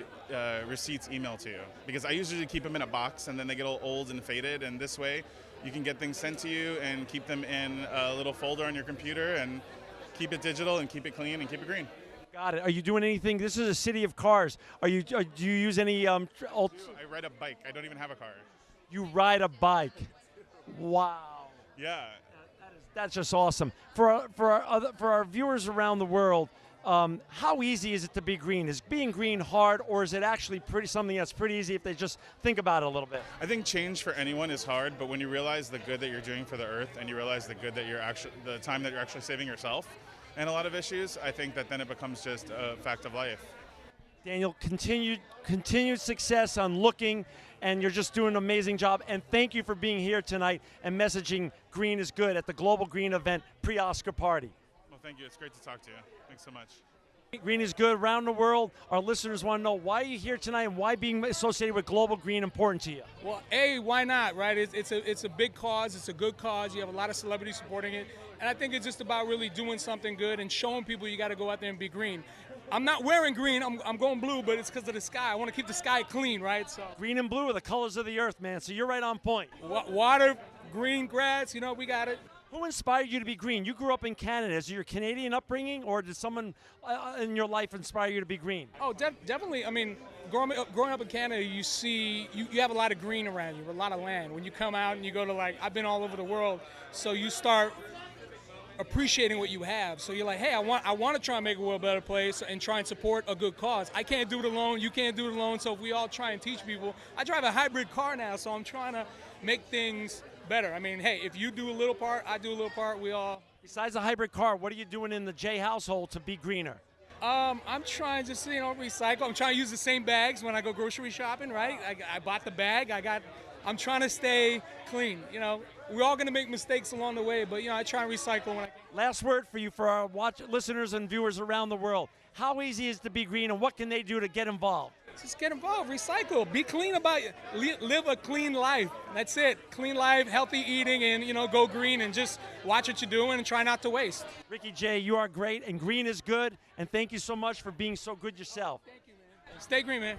receipts emailed to you, because I usually keep them in a box and then they get all old and faded, and this way you can get things sent to you and keep them in a little folder on your computer and keep it digital and keep it clean and keep it green. Got it. Are you doing anything? This is a city of cars. Do you use any? I ride a bike. I don't even have a car. You ride a bike. Wow. Yeah. That's just awesome. For our viewers around the world, how easy is it to be green? Is being green hard, or is it actually something that's pretty easy if they just think about it a little bit? I think change for anyone is hard, but when you realize the good that you're doing for the earth, and you realize the good that the time that you're actually saving yourself, and a lot of issues, I think that then it becomes just a fact of life. Daniel, continued success on looking, and you're just doing an amazing job. And thank you for being here tonight and messaging green is good at the Global Green event pre-Oscar party. Well, thank you. It's great to talk to you. Thanks so much. Green is good around the world. Our listeners want to know, why are you here tonight, and why being associated with Global Green important to you? Well, why not, right? It's a big cause. It's a good cause. You have a lot of celebrities supporting it. And I think it's just about really doing something good and showing people you got to go out there and be green. I'm not wearing green. I'm going blue, but it's because of the sky. I want to keep the sky clean, right? So green and blue are the colors of the earth, man. So you're right on point. Water, green, grass, we got it. Who inspired you to be green? You grew up in Canada. Is it your Canadian upbringing, or did someone in your life inspire you to be green? Oh, definitely. I mean, growing up in Canada, you see, you have a lot of green around you, a lot of land. When you come out and you go to, I've been all over the world, so you start appreciating what you have. So you're like, hey, I want to try and make the world a better place and try and support a good cause. I can't do it alone. You can't do it alone. So if we all try and teach people. I drive a hybrid car now, so I'm trying to make things better. I mean, hey, if you do a little part, I do a little part, we all. Besides the hybrid car, what are you doing in the J household to be greener? I'm trying to recycle. I'm trying to use the same bags when I go grocery shopping, right? I bought the bag. I'm trying to stay clean. We're all going to make mistakes along the way, but I try and recycle when I can. Last word for you, for our listeners and viewers around the world. How easy is it to be green, and what can they do to get involved? Just get involved, recycle, be clean about it, live a clean life. That's it. Clean life, healthy eating, and go green, and just watch what you're doing and try not to waste. Ricky J, you are great, and green is good, and thank you so much for being so good yourself. Thank you, man. Stay green, man.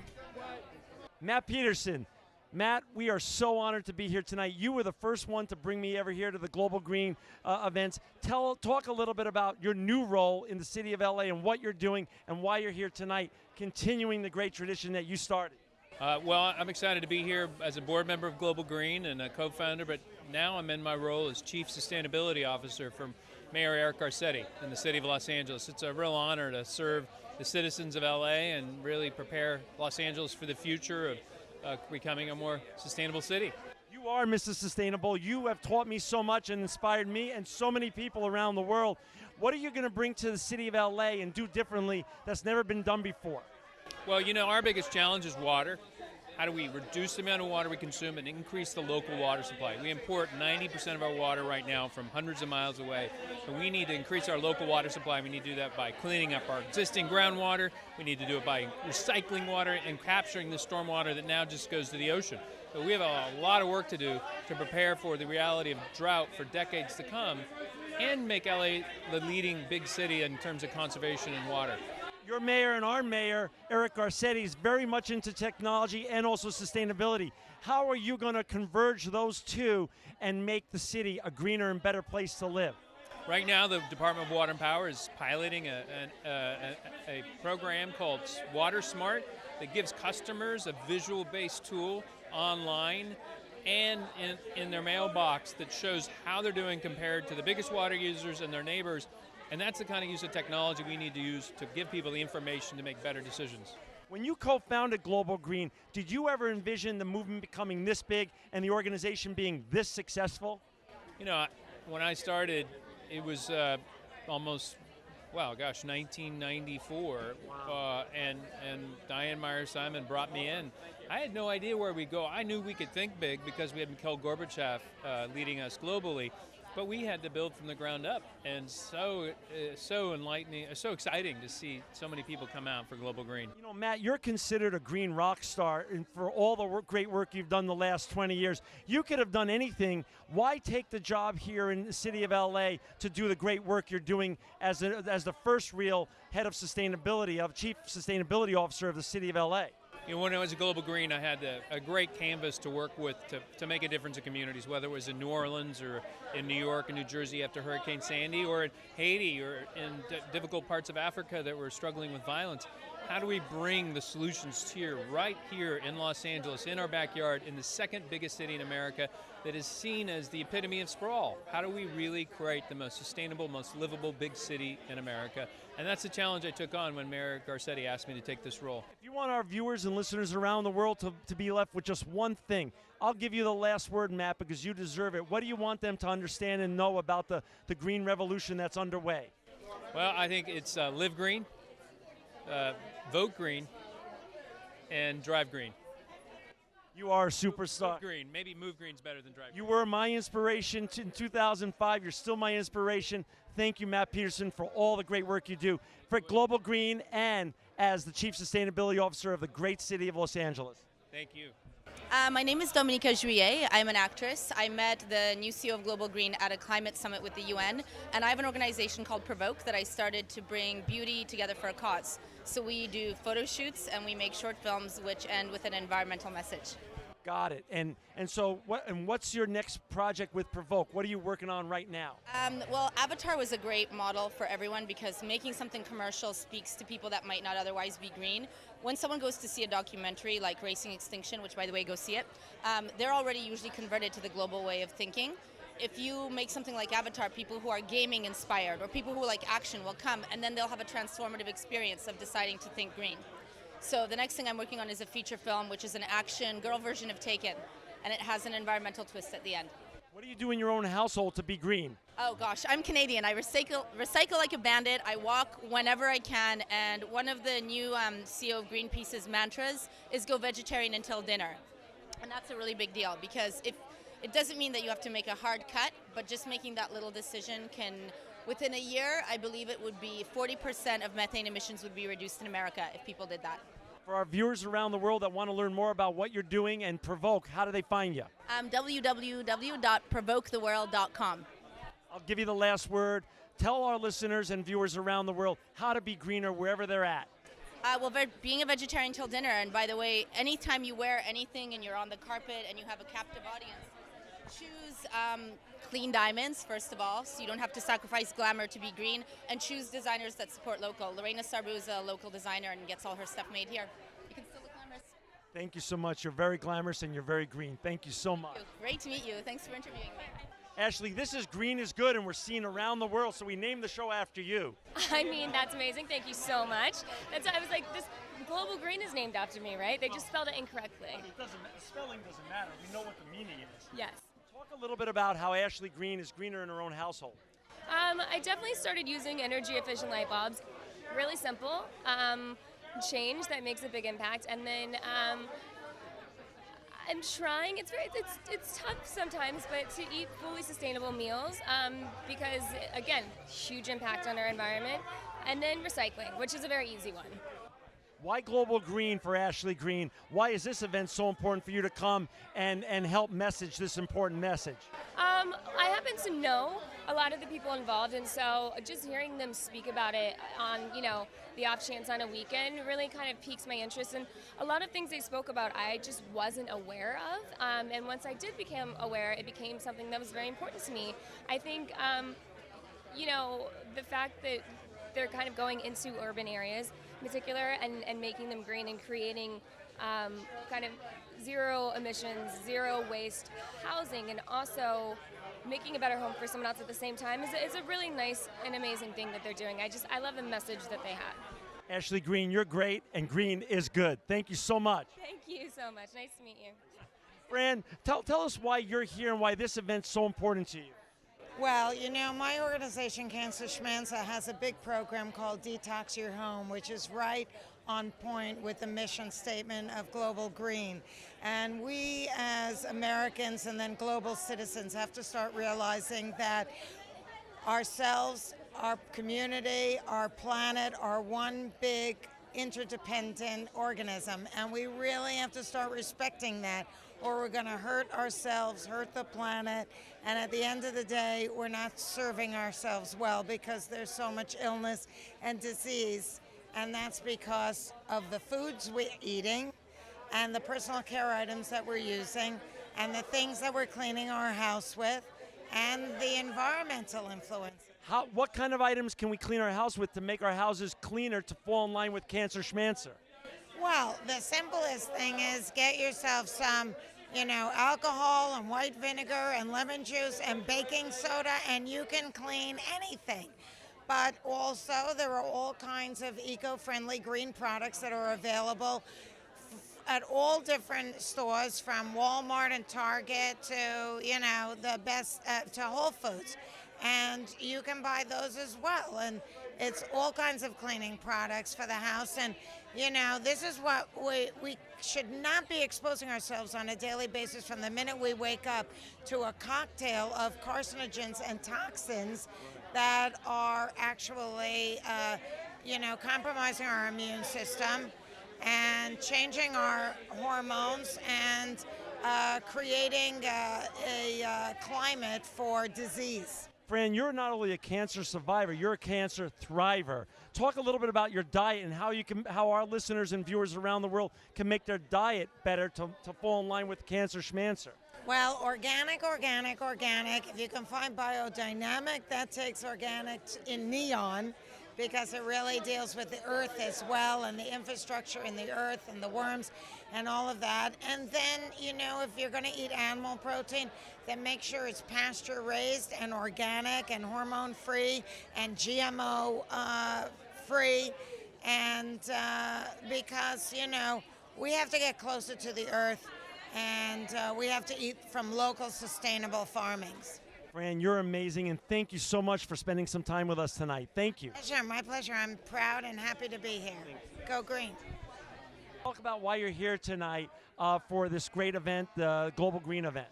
Matt Peterson. Matt, we are so honored to be here tonight. You were the first one to bring me ever here to the Global Green events. Talk a little bit about your new role in the city of LA and what you're doing and why you're here tonight, continuing the great tradition that you started. Well, I'm excited to be here as a board member of Global Green and a co-founder, but now I'm in my role as Chief Sustainability Officer for Mayor Eric Garcetti in the city of Los Angeles. It's a real honor to serve the citizens of LA and really prepare Los Angeles for the future of becoming a more sustainable city. You are Mr. Sustainable. You have taught me so much and inspired me and so many people around the world. What are you going to bring to the city of LA and do differently that's never been done before? Well, our biggest challenge is water. How do we reduce the amount of water we consume and increase the local water supply? We import 90% of our water right now from hundreds of miles away. So we need to increase our local water supply. We need to do that by cleaning up our existing groundwater. We need to do it by recycling water and capturing the stormwater that now just goes to the ocean. So we have a lot of work to do to prepare for the reality of drought for decades to come and make LA the leading big city in terms of conservation and water. Your mayor and our mayor, Eric Garcetti, is very much into technology and also sustainability. How are you going to converge those two and make the city a greener and better place to live? Right now, the Department of Water and Power is piloting a program called Water Smart that gives customers a visual-based tool online and in their mailbox that shows how they're doing compared to the biggest water users and their neighbors. And that's the kind of use of technology we need to use to give people the information to make better decisions. When you co-founded Global Green, did you ever envision the movement becoming this big and the organization being this successful? When I started, it was almost, 1994. Wow. And Diane Meyer-Simon brought me in. I had no idea where we'd go. I knew we could think big because we had Mikhail Gorbachev leading us globally. But we had to build from the ground up, and so enlightening, so exciting to see so many people come out for Global Green. Matt, you're considered a green rock star, and for all the great work you've done the last 20 years, you could have done anything. Why take the job here in the city of LA to do the great work you're doing as the first real head of sustainability, Chief Sustainability Officer of the city of LA? You know, when I was at Global Green, I had a great canvas to work with to make a difference in communities, whether it was in New Orleans or in New York and New Jersey after Hurricane Sandy, or in Haiti or in difficult parts of Africa that were struggling with violence. How do we bring the solutions here, right here in Los Angeles, in our backyard, in the second biggest city in America that is seen as the epitome of sprawl? How do we really create the most sustainable, most livable big city in America? And that's the challenge I took on when Mayor Garcetti asked me to take this role. If you want our viewers and listeners around the world to be left with just one thing, I'll give you the last word, Matt, because you deserve it. What do you want them to understand and know about the green revolution that's underway? Well, I think it's live green, vote green, and drive green. You are a superstar. Move green. Maybe move green's better than drive green. You were my inspiration in 2005. You're still my inspiration. Thank you, Matt Peterson, for all the great work you do for Global Green and as the Chief Sustainability Officer of the great city of Los Angeles. Thank you. My name is Dominica Juillet. I'm an actress. I met the new CEO of Global Green at a climate summit with the UN, and I have an organization called Provoke that I started to bring beauty together for a cause. So we do photo shoots and we make short films which end with an environmental message. Got it. And so what's your next project with Provoke? What are you working on right now? Well, Avatar was a great model for everyone because making something commercial speaks to people that might not otherwise be green. When someone goes to see a documentary like Racing Extinction, which by the way, go see it, they're already usually converted to the global way of thinking. If you make something like Avatar, people who are gaming inspired or people who like action will come and then they'll have a transformative experience of deciding to think green. So the next thing I'm working on is a feature film, which is an action girl version of Taken, and it has an environmental twist at the end. What do you do in your own household to be green? Oh gosh, I'm Canadian. I recycle like a bandit. I walk whenever I can, and one of the new CEO of Greenpeace's mantras is go vegetarian until dinner. And that's a really big deal because if it doesn't mean that you have to make a hard cut, but just making that little decision can, within a year, I believe it would be 40% of methane emissions would be reduced in America if people did that. For our viewers around the world that want to learn more about what you're doing and Provoke, how do they find you? www.provoketheworld.com. I'll give you the last word. Tell our listeners and viewers around the world how to be greener wherever they're at. Well, being a vegetarian till dinner, and by the way, anytime you wear anything and you're on the carpet and you have a captive audience, choose clean diamonds, first of all, so you don't have to sacrifice glamour to be green, and choose designers that support local. Lorena Sarbu is a local designer and gets all her stuff made here. You can still look glamorous. Thank you so much. You're very glamorous and you're very green. Thank you so much. Great to meet you. Thanks for interviewing me. Ashley, this is Green is Good, and we're seen around the world, so we named the show after you. I mean, that's amazing. Thank you so much. That's why I was like, this Global Green is named after me, right? They just spelled it incorrectly. Spelling doesn't matter. We know what the meaning is. Yes. Talk a little bit about how Ashley Green is greener in her own household. I definitely started using energy efficient light bulbs. Really simple. Change that makes a big impact. And then I'm trying, it's tough sometimes, but to eat fully sustainable meals because, again, huge impact on our environment. And then recycling, which is a very easy one. Why Global Green for Ashley Green? Why is this event so important for you to come and help message this important message? I happen to know a lot of the people involved, and so just hearing them speak about it on, the off chance on a weekend really kind of piques my interest. And a lot of things they spoke about I just wasn't aware of, and once I did become aware, it became something that was very important to me. I think, the fact that they're kind of going into urban areas in particular and making them green and creating kind of zero emissions, zero waste housing, and also making a better home for someone else at the same time is a really nice and amazing thing that they're doing. I love the message that they have. Ashley Green, you're great, and green is good. Thank you so much. Thank you so much. Nice to meet you. Fran, tell us why you're here and why this event's so important to you. Well, my organization, Cancer Schmanza, has a big program called Detox Your Home, which is right on point with the mission statement of Global Green. And we as Americans and then global citizens have to start realizing that ourselves, our community, our planet are one big interdependent organism, and we really have to start respecting that, or we're going to hurt ourselves, hurt the planet, and at the end of the day, we're not serving ourselves well because there's so much illness and disease, and that's because of the foods we're eating, and the personal care items that we're using and the things that we're cleaning our house with and the environmental influence. What kind of items can we clean our house with to make our houses cleaner to fall in line with Cancer Schmancer? Well, the simplest thing is get yourself some, alcohol and white vinegar and lemon juice and baking soda, and you can clean anything. But also, there are all kinds of eco-friendly green products that are available at all different stores, from Walmart and Target to, the best, to Whole Foods. And you can buy those as well. And it's all kinds of cleaning products for the house. And, this is what we should not be exposing ourselves on a daily basis from the minute we wake up to a cocktail of carcinogens and toxins that are actually, compromising our immune system and changing our hormones and creating a climate for disease. Fran, you're not only a cancer survivor, you're a cancer thriver. Talk a little bit about your diet and how our listeners and viewers around the world can make their diet better to fall in line with Cancer Schmancer. Well, organic. If you can find biodynamic, that takes organic in neon, because it really deals with the earth as well and the infrastructure in the earth and the worms and all of that. And then, if you're going to eat animal protein, then make sure it's pasture raised and organic and hormone free and GMO free. And because, we have to get closer to the earth, and we have to eat from local sustainable farmings. Fran, you're amazing, and thank you so much for spending some time with us tonight. Thank you. My pleasure. I'm proud and happy to be here. Go Green. Talk about why you're here tonight for this great event, the Global Green event.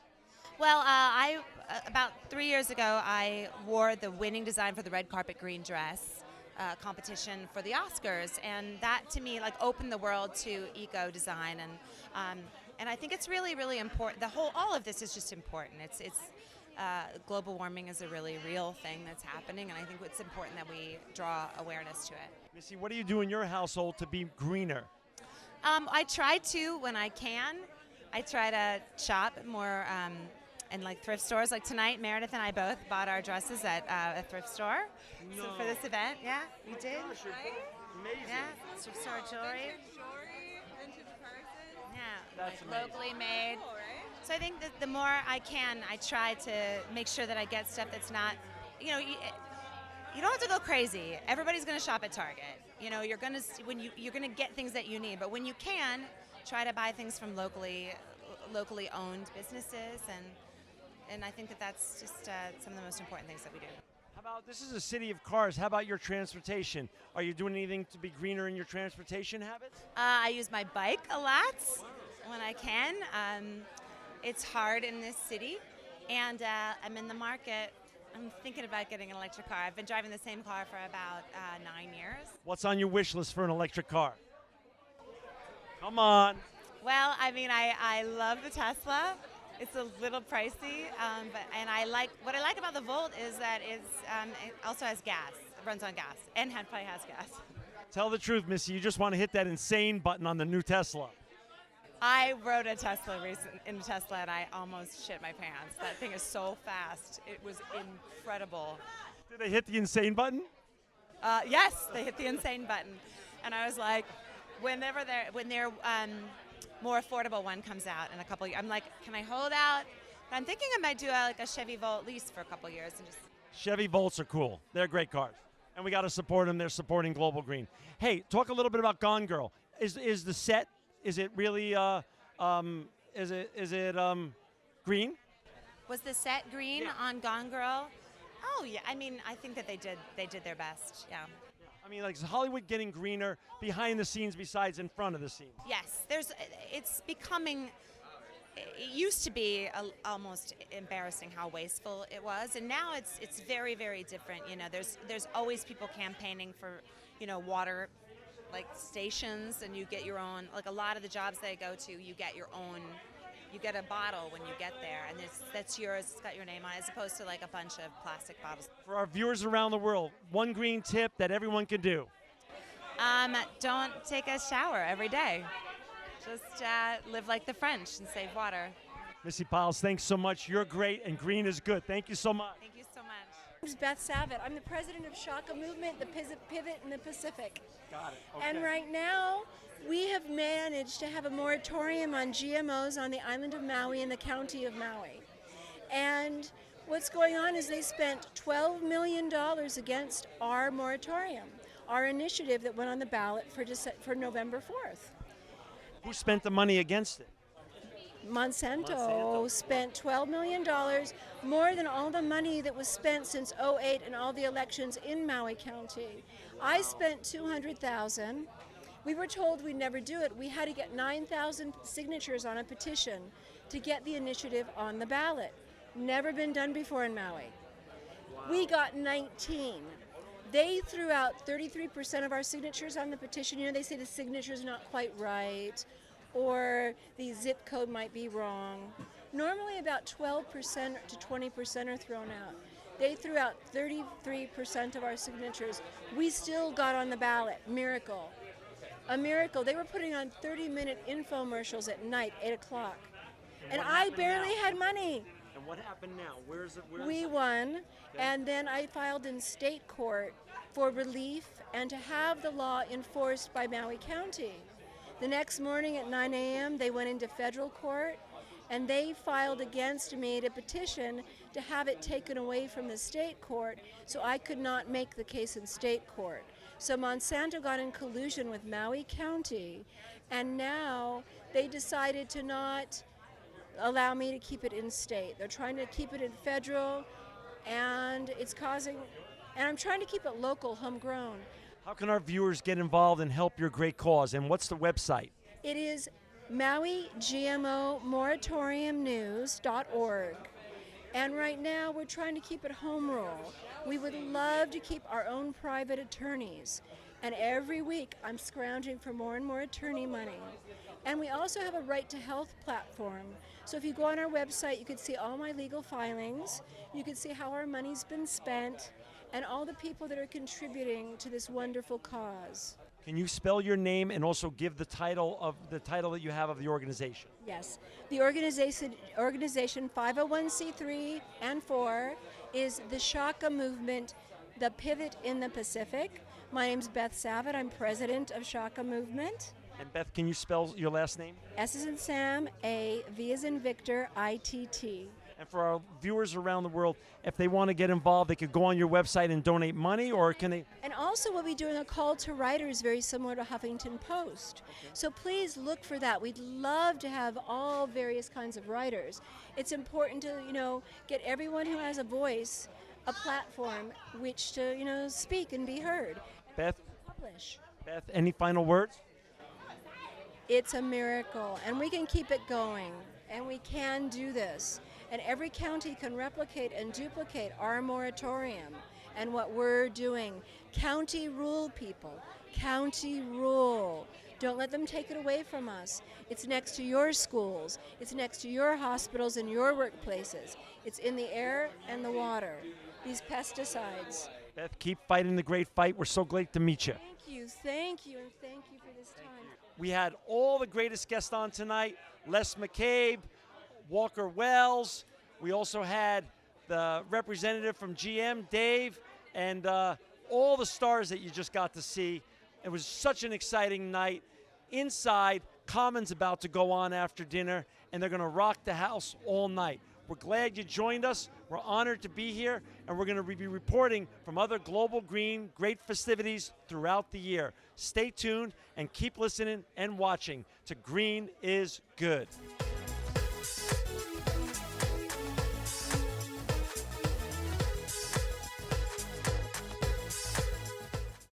Well, about 3 years ago, I wore the winning design for the red carpet green dress competition for the Oscars, and that to me opened the world to eco design, and I think it's really, really important. All of this is just important. Global warming is a really real thing that's happening, and I think it's important that we draw awareness to it. Missy, what do you do in your household to be greener? I try to when I can. I try to shop more in thrift stores. Like tonight, Meredith and I both bought our dresses at a thrift store. No. So for this event, yeah, we did. Gosh, amazing. Yeah, thrift store jewelry. Vintage person. Yeah, That's amazing. locally made. Cool, right? So I think that the more I can, I try to make sure that I get stuff that's not, you don't have to go crazy. Everybody's going to shop at Target. You're going to get things that you need, but when you can, try to buy things from locally owned businesses, and I think that's just some of the most important things that we do. How about, this is a city of cars, how about your transportation? Are you doing anything to be greener in your transportation habits? I use my bike a lot when I can. It's hard in this city, and I'm in the market. I'm thinking about getting an electric car. I've been driving the same car for about 9 years. What's on your wish list for an electric car? Come on. Well, I love the Tesla. It's a little pricey, but what I like about the Volt is that it also has gas. It runs on gas, and probably has gas. Tell the truth, Missy. You just want to hit that insane button on the new Tesla. I rode a Tesla in a Tesla, and I almost shit my pants. That thing is so fast. It was incredible. Did they hit the insane button? Yes, they hit the insane button, and I was like, when their more affordable one comes out in a couple years, I'm like, can I hold out? But I'm thinking I might do a Chevy Volt lease for a couple years and just. Chevy Volts are cool. They're great cars, and we got to support them. They're supporting Global Green. Hey, talk a little bit about Gone Girl. Is the set? Is it really? Is it green? Was the set green on Gone Girl? Oh yeah. I think that they did their best. Yeah. Is Hollywood getting greener behind the scenes besides in front of the scenes? Yes. It's becoming. It used to be almost embarrassing how wasteful it was, and now it's very, very different. There's always people campaigning for water stations, and you get your own. A lot of the jobs that I go to, you get your own. You get a bottle when you get there, and that's yours. It's got your name on it, as opposed to a bunch of plastic bottles. For our viewers around the world, one green tip that everyone can do. Don't take a shower every day. Just live like the French and save water. Missy Piles, thanks so much. You're great, and green is good. Thank you so much. Thank you so much. My name's Beth Savitt. I'm the president of Shaka Movement, the Pivot in the Pacific. Got it. And right now, we have managed to have a moratorium on GMOs on the island of Maui and the county of Maui. And what's going on is they spent $12 million against our moratorium, our initiative that went on the ballot for November 4th. Who spent the money against it? Monsanto spent $12 million, more than all the money that was spent since '08 and all the elections in Maui County. I spent $200,000. We were told we'd never do it. We had to get 9,000 signatures on a petition to get the initiative on the ballot. Never been done before in Maui. We got 19. They threw out 33% of our signatures on the petition. You know, they say the signature's not quite right, or the zip code might be wrong. Normally about 12% to 20% are thrown out. They threw out 33% of our signatures. We still got on the ballot. Miracle. A miracle. They were putting on 30-minute infomercials at night, 8 o'clock. And I barely had money. And what happened now? Where's it? We won, and then I filed in state court for relief and to have the law enforced by Maui County. The next morning at 9 a.m., they went into federal court, and they filed against me a petition to have it taken away from the state court so I could not make the case in state court. So Monsanto got in collusion with Maui County, and now they decided to not allow me to keep it in state. They're trying to keep it in federal, and I'm trying to keep it local, homegrown. How can our viewers get involved and help your great cause? And what's the website? It is MauiGMOMoratoriumNews.org. And right now we're trying to keep it home rule. We would love to keep our own private attorneys. And every week I'm scrounging for more and more attorney money. And we also have a Right to Health platform. So if you go on our website, you can see all my legal filings. You can see how our money's been spent and all the people that are contributing to this wonderful cause. Can you spell your name and also give the title that you have of the organization? Yes. The organization 501c3 and 4 is the Shaka Movement, the Pivot in the Pacific. My name's Beth Savitt. I'm president of Shaka Movement. And Beth, can you spell your last name? S as in Sam, A, V as in Victor, ITT. And for our viewers around the world, if they want to get involved, they could go on your website and donate money, or can they? And also we'll be doing a call to writers very similar to Huffington Post. So please look for that. We'd love to have all various kinds of writers. It's important to, get everyone who has a voice a platform which to, speak and be heard. Beth? Publish. Beth, any final words? It's a miracle, and we can keep it going, and we can do this. And every county can replicate and duplicate our moratorium and what we're doing. County rule, people. County rule. Don't let them take it away from us. It's next to your schools. It's next to your hospitals and your workplaces. It's in the air and the water. These pesticides. Beth, keep fighting the great fight. We're so glad to meet you. Thank you, and thank you for this time. We had all the greatest guests on tonight. Les McCabe, Walker Wells. We also had the representative from GM, Dave, and all the stars that you just got to see. It was such an exciting night. Inside, Common's about to go on after dinner, and they're going to rock the house all night. We're glad you joined us. We're honored to be here, and we're going to be reporting from other Global Green great festivities throughout the year. Stay tuned and keep listening and watching to Green is Good.